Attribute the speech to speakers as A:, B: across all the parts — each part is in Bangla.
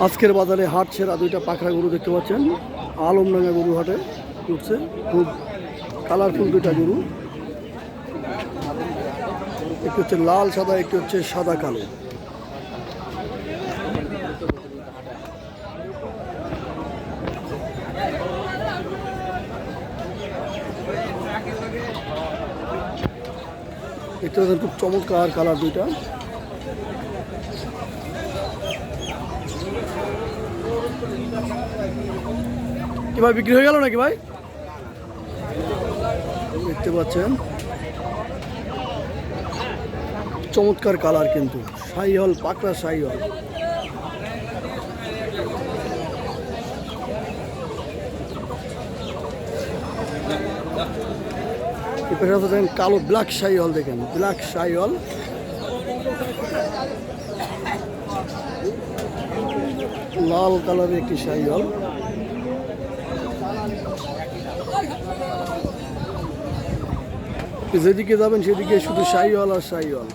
A: আজকের বাজারে হাট সেরা দুইটা পাখরা গরু দেখতে পাচ্ছেন। আলমডাঙ্গা গরু হাটে উঠছে, খুব কালারফুল দুইটা গরু। একটি হচ্ছে লাল সাদা, একটি হচ্ছে সাদা কালো। দেখতে পাচ্ছেন খুব চমৎকার কালার দুইটা। কি ভাই বিক্রি হয়ে গেল নাকি ভাই? দেখতে পাচ্ছেন চমৎকার কালার, কিন্তু শাহিওয়াল, পাকড়া শাহিওয়াল। দেখেন কালো ব্ল্যাক শাহিওয়াল, দেখেন ব্ল্যাক শাহিওয়াল। লাল কালারের একটি শাহিওয়াল। যেদিকে যাবেন সেদিকে শুধু শাহিওয়াল আর শাহিওয়াল।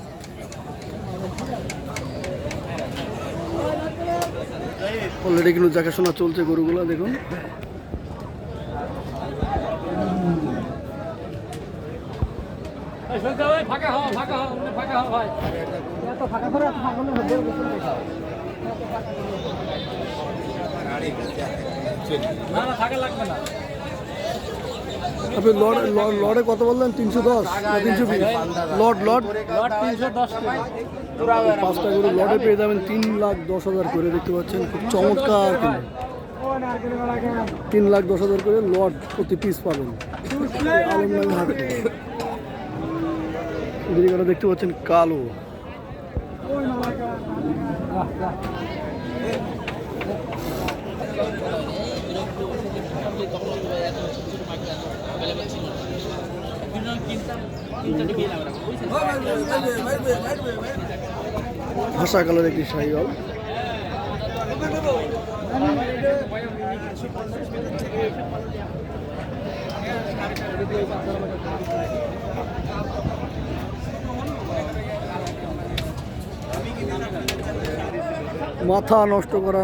A: অলরেডি কিন্তু দেখাশোনা চলছে গরুগুলো, দেখুন। আপনি লড়ে কত বললেন? 310 না 320? লট 5টা গরু লটে পেয়ে যাবেন 3,10,000 করে। দেখতে পাচ্ছেন খুব চমৎকার, 3,10,000 করে লট প্রতি পিস পাবেন আলমডাঙ্গা হাটে। এদিকে দেখতে পাচ্ছেন কালো। ভাষা কালার একটি শাহিওয়াল। মাথা নষ্ট করা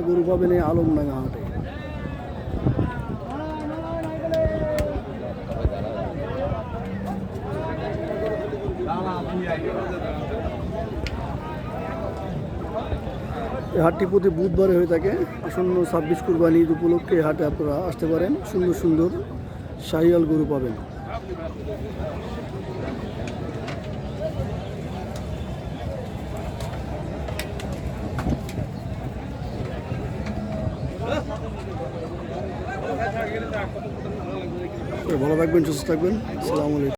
A: গরু পাবেন এই আলমডাঙ্গা হাটে। এই হাটটি প্রতি বুধবারে হয়ে থাকে। আসন্ন 26 কুরবানি ঈদ উপলক্ষে এই হাটে আপনারা আসতে পারেন। সুন্দর সুন্দর শাহিওয়াল গরু পাবেন। ভালো থাকবেন, সুস্থ থাকবেন। আসসালামু আলাইকুম।